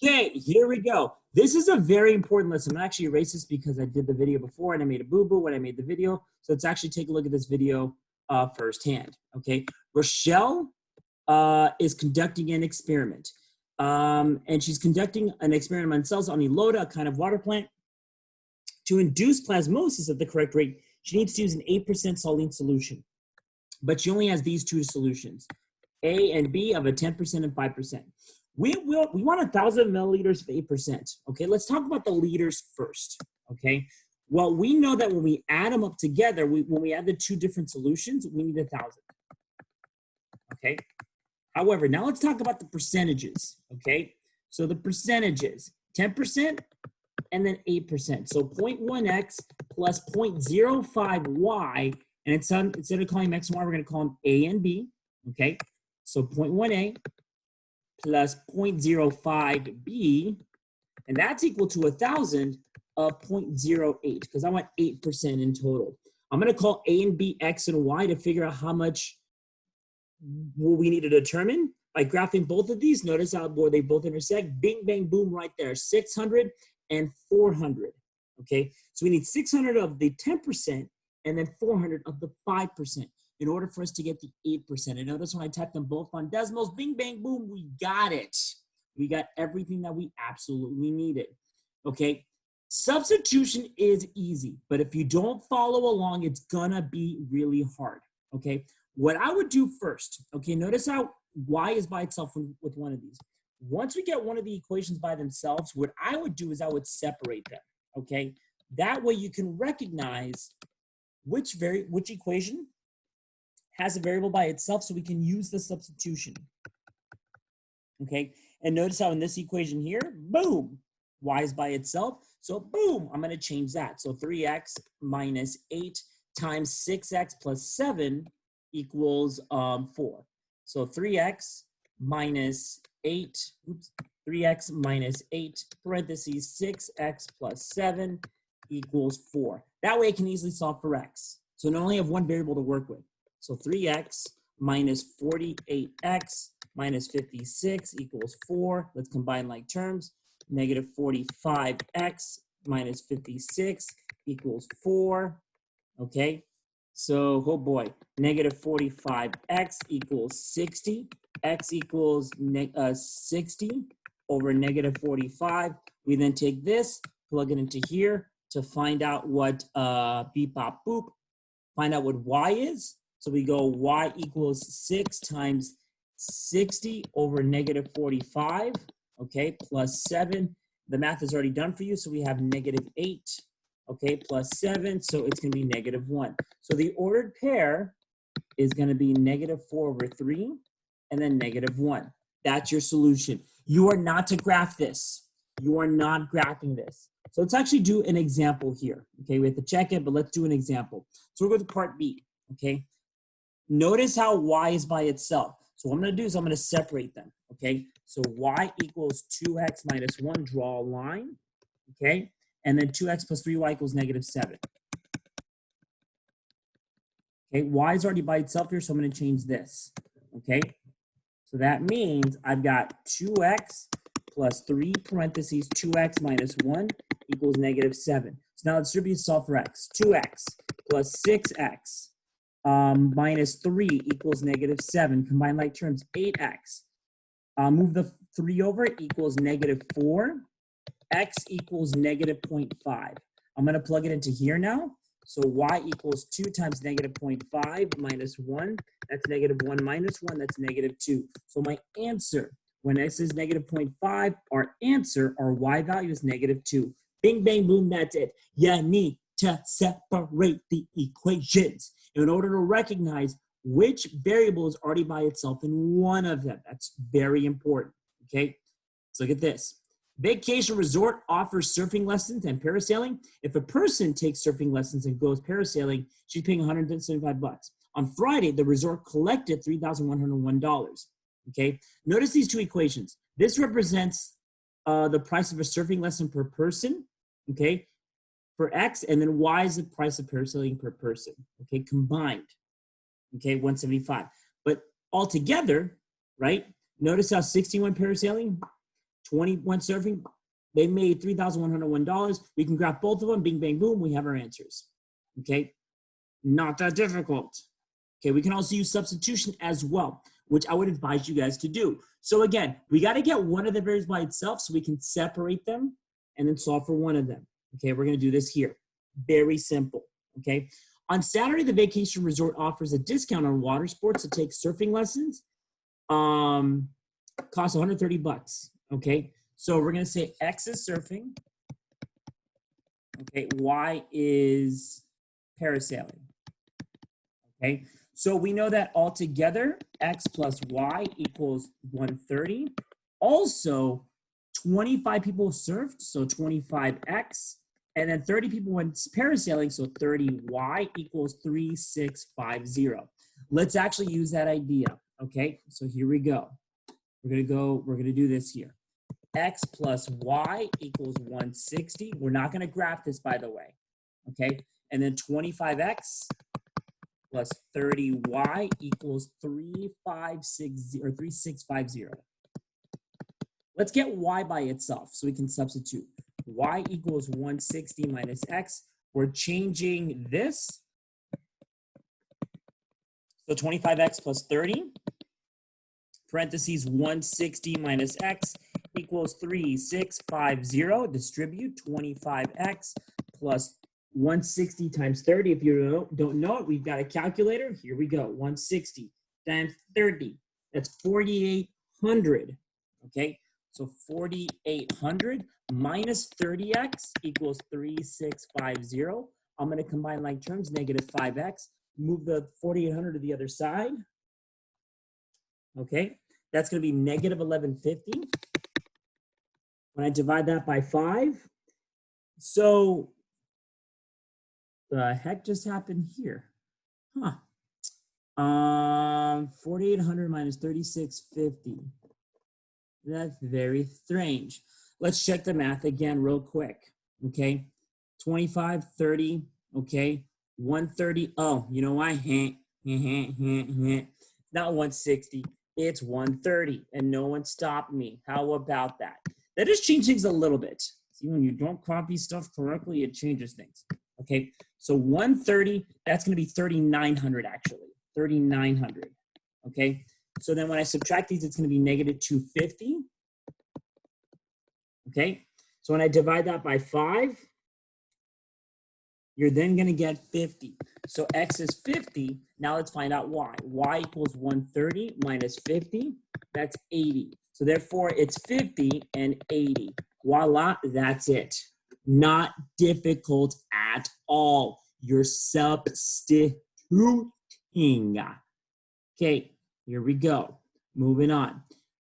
Okay, here we go. This is a very important lesson. I'm gonna actually erase this because I did the video before and I made a boo-boo when I made the video. So let's actually take a look at this video firsthand, okay? Rochelle is conducting an experiment. And she's conducting an experiment on cells on Elota, a kind of water plant. To induce plasmosis at the correct rate, she needs to use an 8% saline solution. But she only has these two solutions, A and B of a 10% and 5%. We want 1,000 milliliters of 8%. Okay, let's talk about the liters first. Okay, well, we know that when we add them up together, when we add the two different solutions, we need 1,000. Okay, however, now let's talk about the percentages. Okay, so the percentages 10% and then 8%. So 0.1x plus 0.05y, and instead of calling them x and y, we're going to call them A and B. Okay, so 0.1a plus 0.05b, and that's equal to 1,000 of 0.08, because I want 8% in total. I'm going to call A and B x and y to figure out how much we need to determine. By graphing both of these, notice how they both intersect. Bing, bang, boom, right there. 600 and 400. Okay, so we need 600 of the 10% and then 400 of the 5% in order for us to get the 8%. And notice when I type them both on decimals, bing, bang, boom, we got it. We got everything that we absolutely needed. Okay, substitution is easy, but if you don't follow along, it's gonna be really hard. Okay, what I would do first, okay, notice how y is by itself with one of these. Once we get one of the equations by themselves, what I would do is I would separate them, okay? That way you can recognize which equation has a variable by itself, so we can use the substitution, okay? And notice how in this equation here, boom, y is by itself, so boom, I'm gonna change that. So 3x minus 8 times 6x plus 7 equals 4. So 3x minus 8, 3x minus 8, parentheses 6x plus 7 equals 4. That way I can easily solve for x. So I only have one variable to work with. So 3x minus 48x minus 56 equals 4. Let's combine like terms. Negative 45x minus 56 equals 4. Okay, so, oh boy, negative 45x equals 60. X equals 60 over negative 45. We then take this, plug it into here to find out what beep, bop, boop, find out what y is. So we go y equals 6 times 60 over negative 45, okay, plus 7. The math is already done for you, so we have negative 8, okay, plus 7, so it's going to be negative 1. So the ordered pair is going to be negative 4 over 3 and then negative 1. That's your solution. You are not to graph this. You are not graphing this. So let's actually do an example here. Okay, we have to check it, but let's do an example. So we'll go to part B, okay? Notice how y is by itself. So what I'm going to do is I'm going to separate them, okay? So y equals 2x minus 1, draw a line, okay? And then 2x plus 3y equals negative 7. Okay, y is already by itself here, so I'm going to change this, okay? So that means I've got 2x plus 3 parentheses 2x minus 1 equals negative 7. So now let's distribute solve for x. 2x plus 6x minus 3 equals negative 7. Combine like terms, 8x. Move the 3 over, equals negative 4. X equals negative 0.5. I'm going to plug it into here now. So y equals 2 times negative 0.5 minus 1. That's negative 1 minus 1. That's negative 2. So my answer, when x is negative 0.5, our answer, our y value is negative 2. Bing, bang, boom, that's it. You need to separate the equations in order to recognize which variable is already by itself in one of them. That's very important, okay? So look at this. Vacation resort offers surfing lessons and parasailing. If a person takes surfing lessons and goes parasailing, she's paying $175. On Friday, the resort collected $3,101. Okay, notice these two equations. This represents the price of a surfing lesson per person, okay, for X, and then Y is the price of parasailing per person, okay, combined, okay, 175. But altogether, right, notice how 61 parasailing, 20 went surfing. They made $3,101. We can graph both of them. Bing, bang, boom. We have our answers. Okay. Not that difficult. Okay. We can also use substitution as well, which I would advise you guys to do. So again, we got to get one of the variables by itself so we can separate them and then solve for one of them. Okay. We're going to do this here. Very simple. Okay. On Saturday, the vacation resort offers a discount on water sports to take surfing lessons. Costs $130. Okay. So we're going to say X is surfing. Okay. Y is parasailing. Okay. So we know that altogether, X plus Y equals 130. Also, 25 people surfed, so 25X. And then 30 people went parasailing, so 30Y equals 3650. Let's actually use that idea. Okay. So here we go. We're going to do this here. X plus Y equals 160. We're not going to graph this, by the way. Okay. And then 25X plus 30Y equals 3560 or 3650. Let's get Y by itself so we can substitute. Y equals 160 minus X. We're changing this. So 25X plus 30. Parentheses 160 minus X equals 3650. Distribute 25X plus 160 times 30. If you don't know it, we've got a calculator. Here we go. 160 times 30. That's 4,800. Okay. So 4,800 minus 30X equals 3650. I'm going to combine like terms, negative 5X. Move the 4,800 to the other side. Okay. That's going to be negative 1150. When I divide that by 5. So the heck just happened here? Huh. 4,800 minus 3650. That's very strange. Let's check the math again real quick. Okay. 25, 30. Okay. 130. Oh, you know why? Not 160. It's 130. And no one stopped me. How about that? That just changed things a little bit. See, when you don't copy stuff correctly, it changes things. Okay. So 130, that's going to be 3,900 actually. 3,900. Okay. So then when I subtract these, it's going to be negative 250. Okay. So when I divide that by 5, you're then going to get 50. So X is 50. Now let's find out Y. Y equals 130 minus 50. That's 80. So therefore it's 50 and 80. Voila, that's it. Not difficult at all. You're substituting. Okay, here we go. Moving on.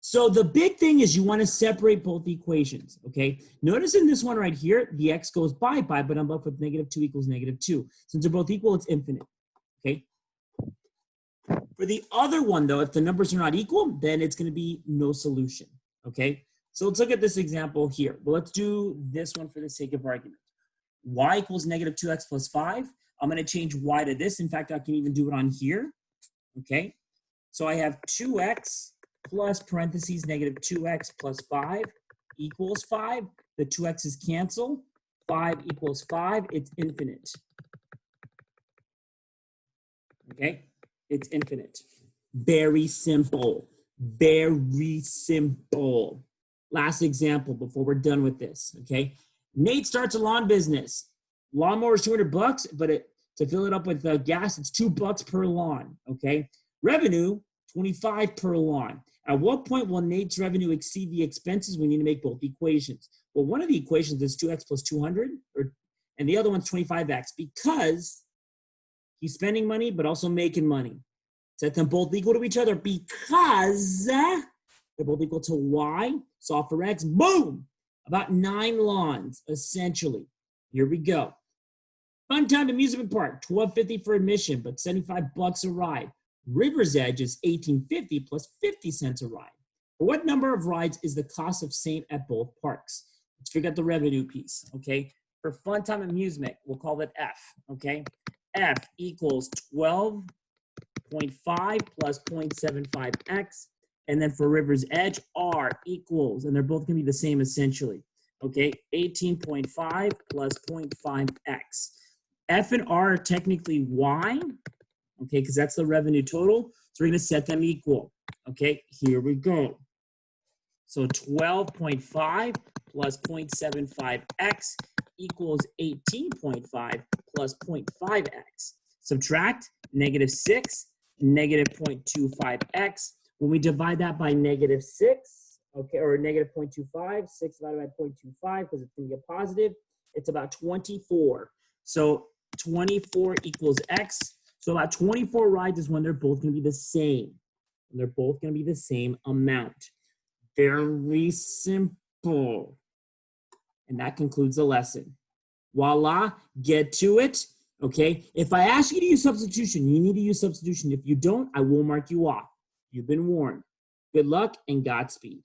So the big thing is you want to separate both equations, okay? Notice in this one right here, the X goes by, but I'm left with negative 2 equals negative 2. Since they're both equal, it's infinite, okay? For the other one, though, if the numbers are not equal, then it's going to be no solution, okay? So let's look at this example here. Well, let's do this one for the sake of argument. Y equals negative 2x plus 5. I'm going to change Y to this. In fact, I can even do it on here, okay? So I have 2x plus parentheses negative 2x plus 5 equals 5. The 2x's cancel. 5 equals 5. It's infinite. Okay? It's infinite. Very simple. Very simple. Last example before we're done with this. Okay? Nate starts a lawn business. Lawnmower is $200, but to fill it up with gas, it's $2 per lawn. Okay? Revenue, $25 per lawn. At what point will Nate's revenue exceed the expenses? We need to make both equations. Well, one of the equations is 2x plus 200, and the other one's 25x, because he's spending money but also making money. Set them both equal to each other because they're both equal to y. Solve for x. Boom! About 9 lawns, essentially. Here we go. Fun Time Amusement Park, $12.50 for admission, but $75 a ride. River's Edge is $18.50 plus 50 cents a ride. For what number of rides is the cost of same at both parks? Let's figure out the revenue piece, okay? For Fun Time Amusement, we'll call it F, okay? F equals 12.5 plus 0.75x. And then for River's Edge, R equals, and they're both going to be the same essentially. Okay, 18.5 plus 0.5x. F and R are technically Y, okay, because that's the revenue total. So we're going to set them equal. Okay, here we go. So 12.5 plus 0.75x equals 18.5 plus 0.5x. Subtract -6, -0.25x. When we divide that by -6, okay, or -0.25, 6 divided by 0.25, because it's going to be a positive, it's about 24. So 24 equals x. So about 24 rides is when they're both going to be the same. And they're both going to be the same amount. Very simple. And that concludes the lesson. Voila, get to it. Okay, if I ask you to use substitution, you need to use substitution. If you don't, I will mark you off. You've been warned. Good luck and Godspeed.